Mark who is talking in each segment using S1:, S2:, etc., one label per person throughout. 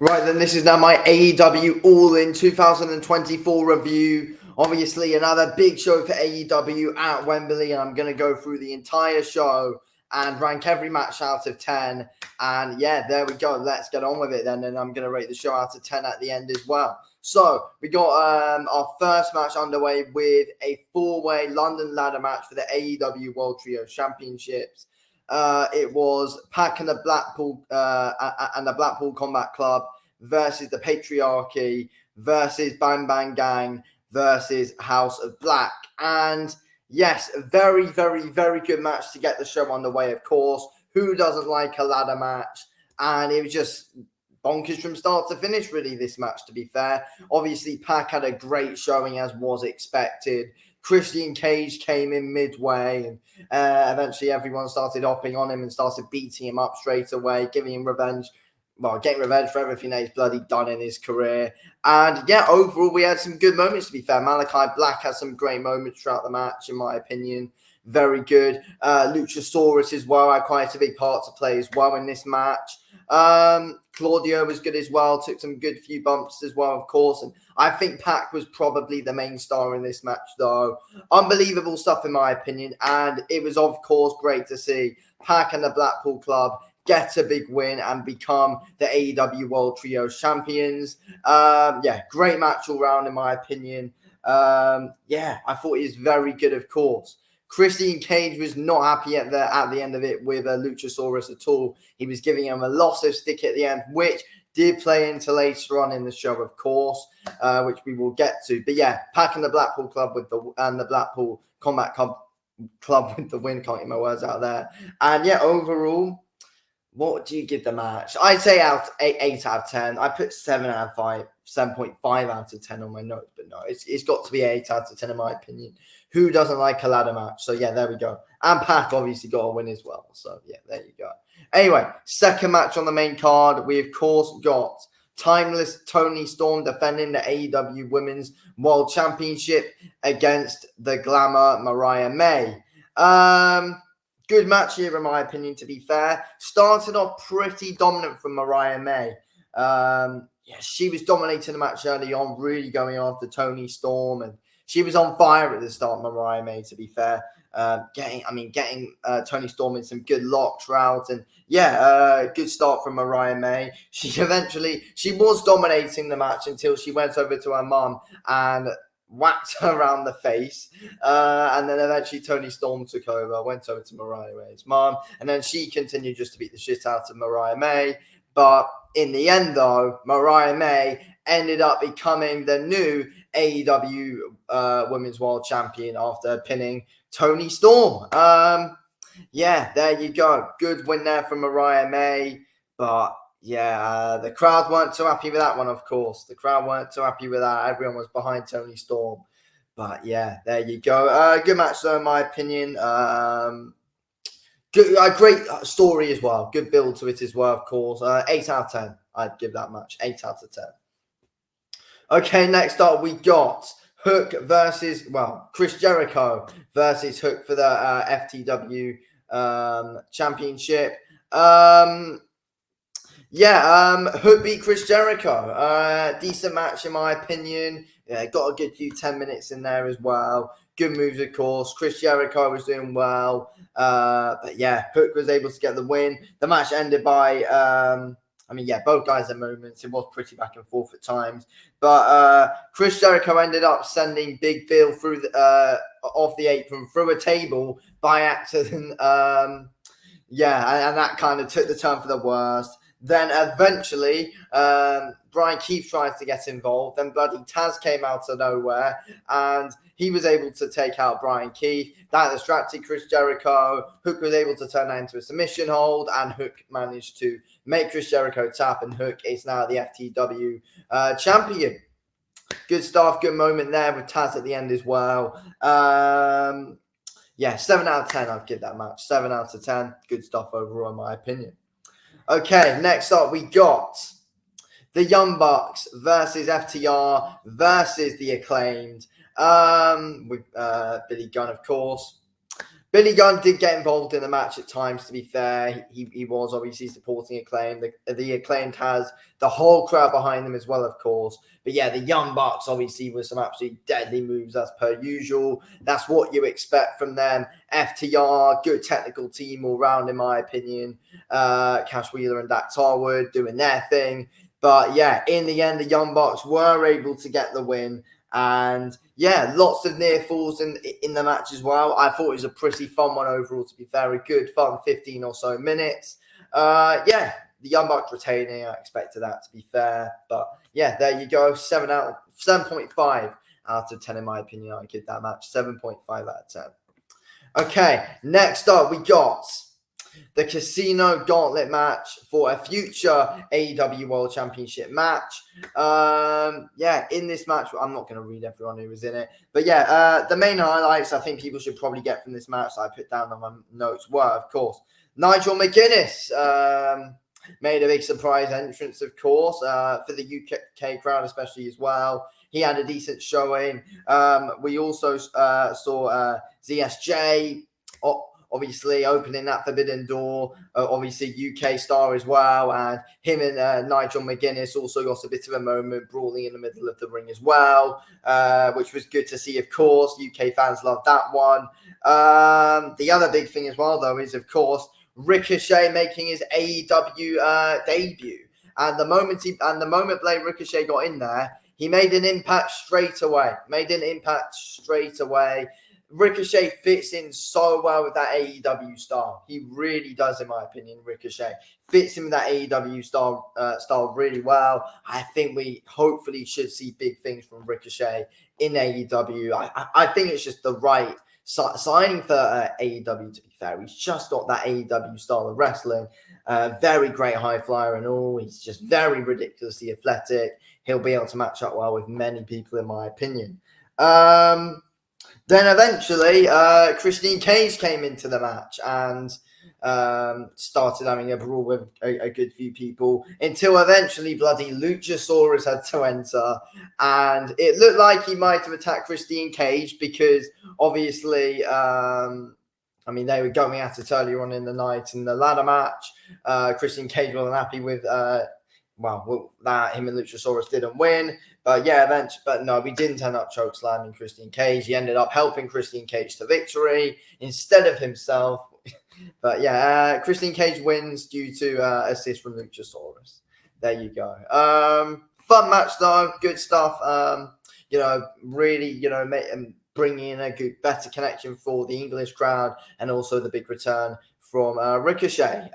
S1: Right, then this is now my AEW All In 2024 review. Obviously, another big show for AEW at Wembley, and I'm going to go through the entire show and rank every match out of 10. And yeah, there we go. Let's get on with it then, and I'm going to rate the show out of 10 at the end as well. So, we got our first match underway with a four-way London ladder match for the AEW World Trio Championships. It was Pac and the Blackpool Combat Club versus the Patriarchy versus Bang Bang Gang versus House of Black. And yes, a very, very, very good match to get the show underway, of course. Who doesn't like a ladder match? And it was just bonkers from start to finish, really, this match, to be fair. Obviously, Pac had a great showing, as was expected. Christian Cage came in midway, and eventually everyone started hopping on him and started beating him up straight away, giving him revenge. Well, getting revenge for everything that he's bloody done in his career. And yeah, overall, we had some good moments, to be fair. Malachi Black had some great moments throughout the match, in my opinion. Very good. Luchasaurus as well had quite a big part to play as well in this match. Claudio was good as well. Took some good few bumps as well, of course. And I think Pac was probably the main star in this match, though. Unbelievable stuff, in my opinion. And it was, of course, great to see Pac and the Blackpool Club get a big win and become the AEW World Trio Champions. Yeah, great match all round, in my opinion. Yeah, I thought he was very good, of course. Christian Cage was not happy at the end of it with Luchasaurus at all. He was giving him a lot of stick at the end, which did play into later on in the show, of course, which we will get to. But yeah, Pac and the Blackpool Club and the Blackpool Combat Club with the win. Can't get my words out there. And yeah, overall, what do you give the match? I'd say 8 out of 10. I put 7 out of 5, 7.5 out of 10 on my notes, but no, it's got to be 8 out of 10 in my opinion. Who doesn't like a ladder match? So yeah, there we go. And Pac obviously got a win as well. So yeah, there you go. Anyway, second match on the main card, we of course got Timeless Toni Storm defending the AEW Women's World Championship against the Glamour Mariah May. Good match here, in my opinion, to be fair. Started off pretty dominant from Mariah May. Yeah, she was dominating the match early on, really going after Toni Storm, and she was on fire at the start, Mariah May, to be fair. Getting Toni Storm in some good locks throughout, and yeah, good start from Mariah May. She was dominating the match until she went over to her mum and whacked her around the face, and then eventually Toni Storm took over, went over to Mariah May's mum, and then she continued just to beat the shit out of Mariah May. But in the end, though, Mariah May ended up becoming the new AEW Women's World Champion after pinning Toni Storm. Yeah, there you go. Good win there from Mariah May, but yeah, the crowd weren't too happy with that one, of course. The crowd weren't too happy with that. Everyone was behind Toni Storm. But yeah, there you go. Good match, though, in my opinion. Good, a great story as well. Good build to it as well, of course. 8 out of 10. I'd give that match. 8 out of 10. Okay, next up, we got Hook versus, Chris Jericho versus Hook for the FTW championship. Hook beat Chris Jericho. Decent match, in my opinion. Yeah, got a good few 10 minutes in there as well. Good moves, of course. Chris Jericho was doing well. But yeah, Hook was able to get the win. The match ended by, both guys had moments. It was pretty back and forth at times. But Chris Jericho ended up sending Big Bill through off the apron through a table by accident. And that kind of took the turn for the worst. Then eventually, Brian Keith tried to get involved. Then bloody Taz came out of nowhere, and he was able to take out Brian Keith. That distracted Chris Jericho. Hook was able to turn that into a submission hold, and Hook managed to make Chris Jericho tap, and Hook is now the FTW champion. Good stuff, good moment there with Taz at the end as well. 7 out of 10, I'd give that match. 7 out of 10. Good stuff overall, in my opinion. Okay, next up, we got the Young Bucks versus FTR versus the Acclaimed. With Billy Gunn, of course. Billy Gunn did get involved in the match at times, to be fair. He was obviously supporting Acclaim. The Acclaimed has the whole crowd behind them as well, of course. But yeah, the Young Bucks obviously with some absolutely deadly moves as per usual. That's what you expect from them. FTR, good technical team all round, in my opinion. Cash Wheeler and Dax Harwood doing their thing. But yeah, in the end, the Young Bucks were able to get the win. And yeah, lots of near falls in the match as well. I thought it was a pretty fun one overall, to be very good fun, 15 or so minutes. Yeah, the Young Bucks retaining, I expected that, to be fair. But yeah, there you go. 7.5 out of 10 in my opinion. I give that match 7.5 out of 10. Okay, next up we got the Casino Gauntlet match for a future AEW World Championship match. Yeah, in this match, I'm not going to read everyone who was in it. But yeah, the main highlights I think people should probably get from this match that I put down on my notes were, of course, Nigel McGuinness made a big surprise entrance, of course, for the UK crowd especially as well. He had a decent showing. We also saw ZSJ obviously opening that forbidden door, obviously UK star as well, and him and Nigel McGuinness also got a bit of a moment brawling in the middle of the ring as well, which was good to see, of course. UK fans loved that one. The other big thing as well, though, is, of course, Ricochet making his AEW debut. And the moment Blade Ricochet got in there, he made an impact straight away. Ricochet fits in so well with that AEW style. He really does, in my opinion. Ricochet fits in with that AEW style really well. I think we hopefully should see big things from Ricochet in AEW. I think it's just the right signing for AEW, to be fair. He's just got that AEW style of wrestling. Very great high flyer and all. He's just very ridiculously athletic. He'll be able to match up well with many people, in my opinion. Then eventually, Christine Cage came into the match and started having a brawl with a good few people until eventually bloody Luchasaurus had to enter. And it looked like he might have attacked Christine Cage because obviously, they were going at it earlier on in the night in the ladder match. Christine Cage wasn't happy with that him and Luchasaurus didn't win. But yeah, we didn't end up chokeslamming Christine Cage. He ended up helping Christine Cage to victory instead of himself. But yeah, Christine Cage wins due to assist from Luchasaurus. There you go. Fun match though, good stuff. Really, bringing in a good, better connection for the English crowd, and also the big return from Ricochet.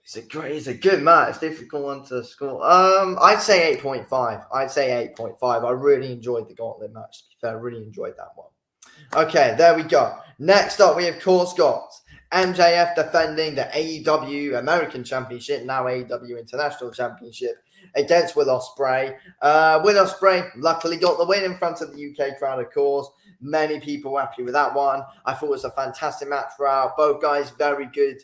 S1: It's a good match. Difficult one to score. I'd say 8.5. I really enjoyed the Gauntlet match, to be fair. I really enjoyed that one. Okay, there we go. Next up, we of course got MJF defending the AEW American Championship, now AEW International Championship, against Will Ospreay. Will Ospreay luckily got the win in front of the UK crowd, of course. Many people were happy with that one. I thought it was a fantastic match throughout. Both guys very good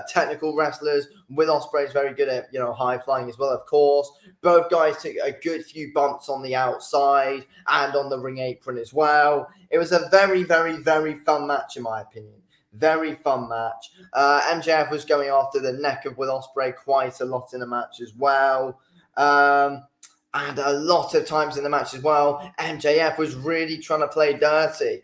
S1: technical wrestlers. Will Ospreay is very good at high flying as well, of course. Both guys took a good few bumps on the outside and on the ring apron as well. It was a very, very, very fun match, in my opinion. Very fun match. MJF was going after the neck of Will Ospreay quite a lot in the match as well. And a lot of times in the match as well, MJF was really trying to play dirty.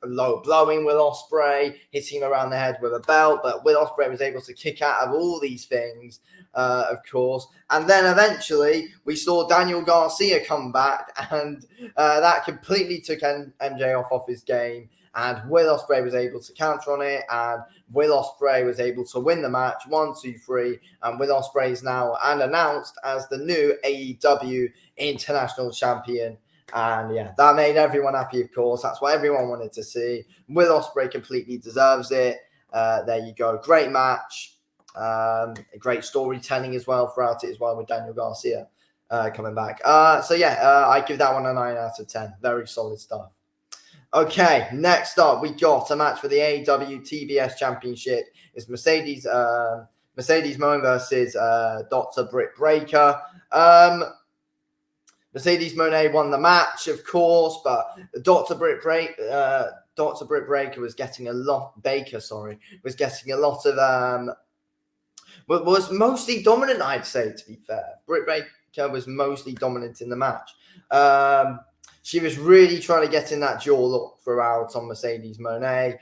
S1: Low blowing Will Ospreay, hitting him around the head with a belt, but Will Ospreay was able to kick out of all these things, of course. And then eventually we saw Daniel Garcia come back, and that completely took MJF off his game. And Will Ospreay was able to counter on it, and Will Ospreay was able to win the match 1, 2, 3. And Will Ospreay is now announced as the new AEW International Champion. And yeah, that made everyone happy, of course. That's what everyone wanted to see. Will Ospreay completely deserves it. There you go. Great match. Great storytelling as well throughout it as well with Daniel Garcia coming back. I give that one a 9 out of 10. Very solid stuff. Okay, next up, we got a match for the AEW TBS Championship. It's Mercedes Moen versus Dr. Britt Baker. Mercedes Moné won the match, of course, but Dr. Britt Baker was getting a lot. Was getting a lot of was mostly dominant, I'd say, to be fair. Britt Baker was mostly dominant in the match. She was really trying to get in that jaw lock throughout on Mercedes Moné.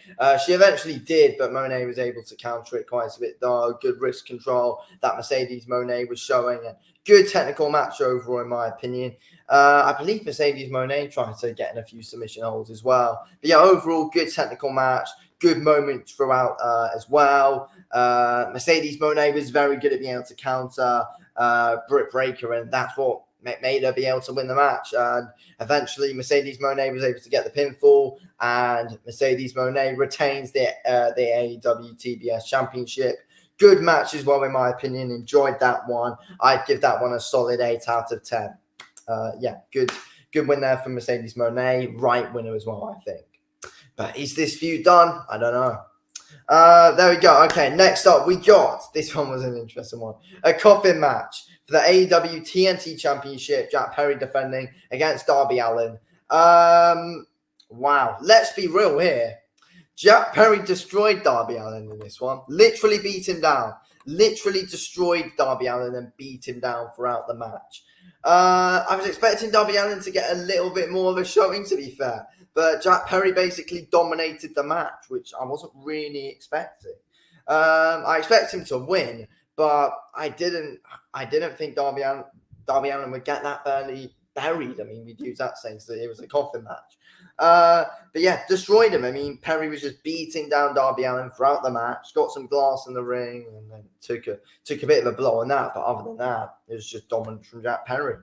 S1: She eventually did, but Moné was able to counter it quite a bit, though. Good wrist control that Mercedes Moné was showing. A good technical match overall, in my opinion. I believe Mercedes Moné tried to get in a few submission holds as well. But yeah, overall, good technical match. Good moments throughout as well. Mercedes Moné was very good at being able to counter Britt Baker, and that's what made her be able to win the match. And eventually, Mercedes Moné was able to get the pinfall, and Mercedes Moné retains the AEW TBS Championship. Good match as well, in my opinion. Enjoyed that one. I'd give that one a solid 8 out of 10. Yeah, good win there from Mercedes Moné. Right winner as well, I think. But is this feud done? I don't know. There we go. Okay, next up, we got, this one was an interesting one, a coffin match for the AEW TNT Championship. Jack Perry defending against Darby Allin. Wow, let's be real here. Jack Perry destroyed Darby Allin in this one. Literally beat him down. Literally destroyed Darby Allin and beat him down throughout the match. I was expecting Darby Allin to get a little bit more of a showing, to be fair. But Jack Perry basically dominated the match, which I wasn't really expecting. I expect him to win, but I didn't think Darby Allin would get that buried. I mean, we'd use that saying, so it was a coffin match. But yeah, destroyed him. I mean, Perry was just beating down Darby Allin throughout the match, got some glass in the ring, and then took a bit of a blow on that. But other than that, it was just dominant from Jack Perry.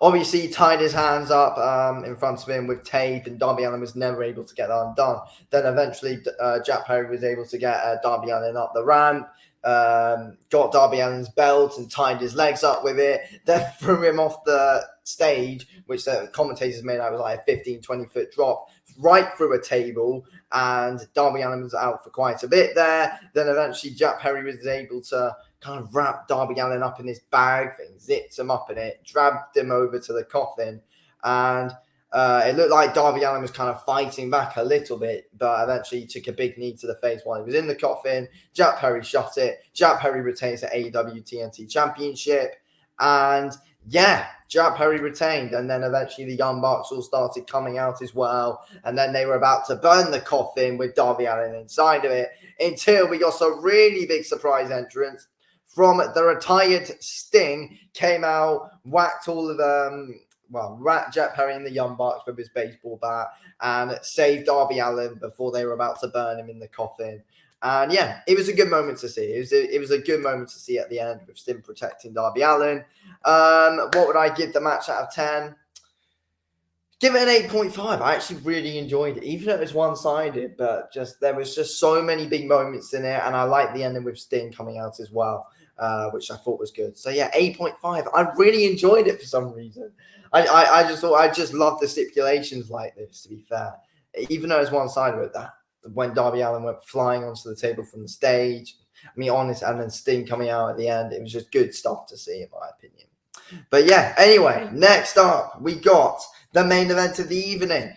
S1: Obviously, he tied his hands up in front of him with tape, and Darby Allin was never able to get that undone. Then eventually, Jack Perry was able to get Darby Allin up the ramp, got Darby Allin's belt and tied his legs up with it, then threw him off the stage, which the commentators made out was like a 15, 20-foot drop, right through a table, and Darby Allin was out for quite a bit there. Then eventually, Jack Perry was able to kind of wrapped Darby Allin up in his bag thing, zipped him up in it, dragged him over to the coffin, and it looked like Darby Allin was kind of fighting back a little bit, but eventually he took a big knee to the face while he was in the coffin. Jack Perry shot it. Jack Perry retains the AEW TNT Championship, and yeah, Jack Perry retained, and then eventually the Young Bucks all started coming out as well, and then they were about to burn the coffin with Darby Allin inside of it, until we got some really big surprise entrance from the retired Sting, came out, whacked all of them, whacked Jack Perry in the Young Bucks with his baseball bat, and saved Darby Allin before they were about to burn him in the coffin. And yeah, it was a good moment to see. It was a good moment to see at the end with Sting protecting Darby Allin. What would I give the match out of 10? Give it an 8.5. I actually really enjoyed it, even though it was one-sided, but there was just so many big moments in it, and I liked the ending with Sting coming out as well, which I thought was good. So yeah, 8.5. I really enjoyed it for some reason. I just thought I just loved the stipulations like this, to be fair. Even though it's one-sided with that, when Darby Allin went flying onto the table from the stage, and then Sting coming out at the end, it was just good stuff to see, in my opinion. But yeah, anyway, next up, we got the main event of the evening.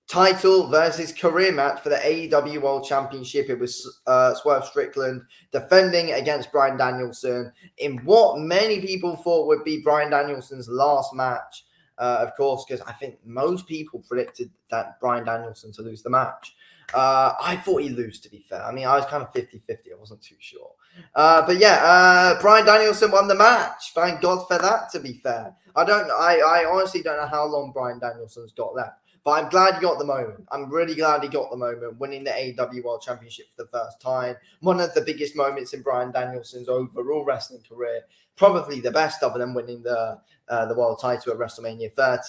S1: Title versus career match for the AEW World Championship. It was Swerve Strickland defending against Bryan Danielson in what many people thought would be Bryan Danielson's last match, of course, because I think most people predicted that Bryan Danielson to lose the match. I thought he'd lose, to be fair. I mean, I was kind of 50-50. I wasn't too sure. But yeah, Bryan Danielson won the match. Thank God for that, to be fair. I honestly don't know how long Bryan Danielson's got left. But I'm glad he got the moment. I'm really glad he got the moment, winning the AEW World Championship for the first time. One of the biggest moments in Bryan Danielson's overall wrestling career. Probably the best, other than winning the world title at WrestleMania 30.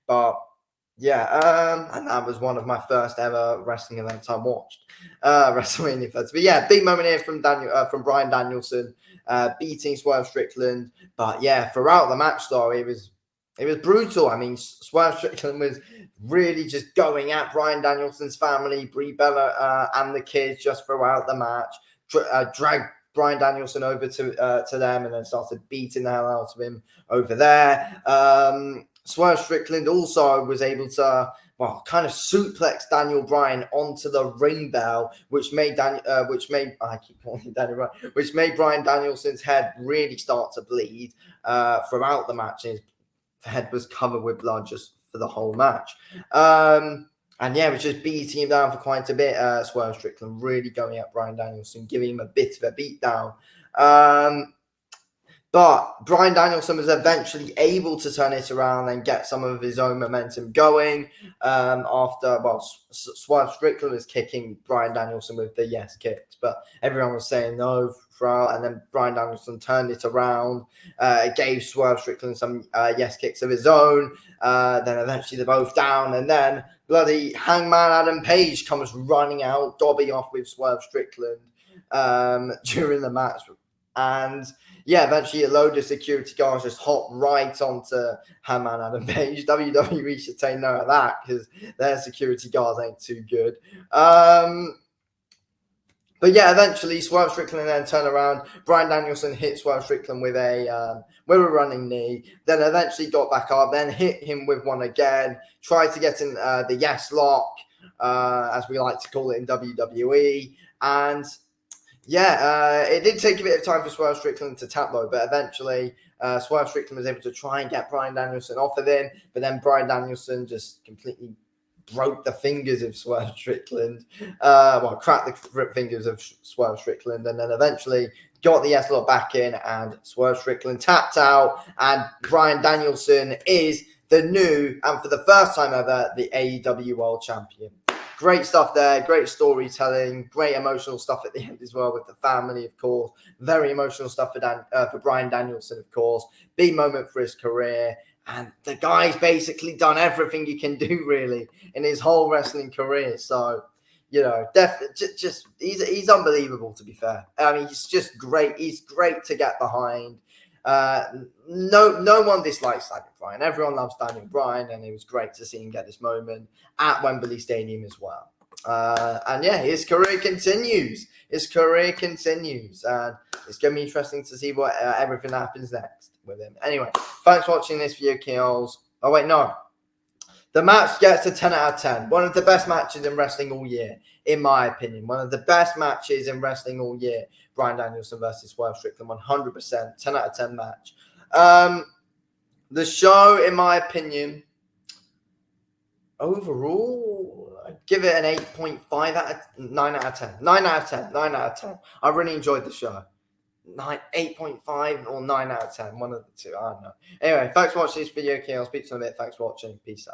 S1: But yeah, and that was one of my first ever wrestling events I watched, WrestleMania 30. But yeah, big moment here from Bryan Danielson, beating Swerve Strickland. But yeah, throughout the match, though, it was brutal. I mean, Swerve Strickland was really just going at Bryan Danielson's family, Brie Bella, and the kids just throughout the match. Dragged Bryan Danielson over to them and then started beating the hell out of him over there. Swerve Strickland also was able to, kind of suplex Daniel Bryan onto the ring bell, which made Bryan Danielson's head really start to bleed throughout the match. His head was covered with blood just for the whole match. And yeah, was just beating him down for quite a bit. Swerve Strickland really going at Bryan Danielson, giving him a bit of a beatdown. But Bryan Danielson was eventually able to turn it around and get some of his own momentum going. Swerve Strickland was kicking Bryan Danielson with the yes kicks, but everyone was saying no throughout. And then Bryan Danielson turned it around, gave Swerve Strickland some yes kicks of his own. Then eventually they're both down, and then bloody Hangman Adam Page comes running out, dobbing off with Swerve Strickland during the match. And yeah, eventually a load of security guards just hop right onto Hangman Adam Page. WWE should take note of that because their security guards ain't too good. But yeah, eventually Swerve Strickland then turned around. Bryan Danielson hit Swerve Strickland with a running knee. Then eventually got back up, then hit him with one again. Tried to get in the yes lock, as we like to call it in WWE. And yeah, it did take a bit of time for Swerve Strickland to tap though, but eventually Swerve Strickland was able to try and get Bryan Danielson off of him. But then Bryan Danielson just completely broke the fingers of Swerve Strickland, cracked the fingers of Swerve Strickland, and then eventually got the yes lock back in, and Swerve Strickland tapped out, and Bryan Danielson is the new, and for the first time ever, the AEW World Champion. Great stuff there, great storytelling, great emotional stuff at the end as well with the family, of course. Very emotional stuff for Bryan Danielson, of course. Big moment for his career. And the guy's basically done everything he can do, really, in his whole wrestling career. So, definitely, he's unbelievable, to be fair. I mean, he's just great. He's great to get behind. No one dislikes Daniel Bryan. Everyone loves Daniel Bryan, and it was great to see him get this moment at Wembley Stadium as well. And yeah, his career continues. And it's going to be interesting to see what everything happens next with him. Anyway, thanks for watching this video, Kills. Oh, wait, no. The match gets a 10 out of 10. One of the best matches in wrestling all year, in my opinion. One of the best matches in wrestling all year. Bryan Danielson versus Swerve Strickland, 100%. 10 out of 10 match. The show, in my opinion, overall, I'd give it an 8.5 9 out of 10. 9 out of 10. 9 out of 10. I really enjoyed the show. 8.5 or 9 out of 10. One of the two. I don't know. Anyway, thanks for watching this video, I'll speak to you in a bit. Thanks for watching. Peace out.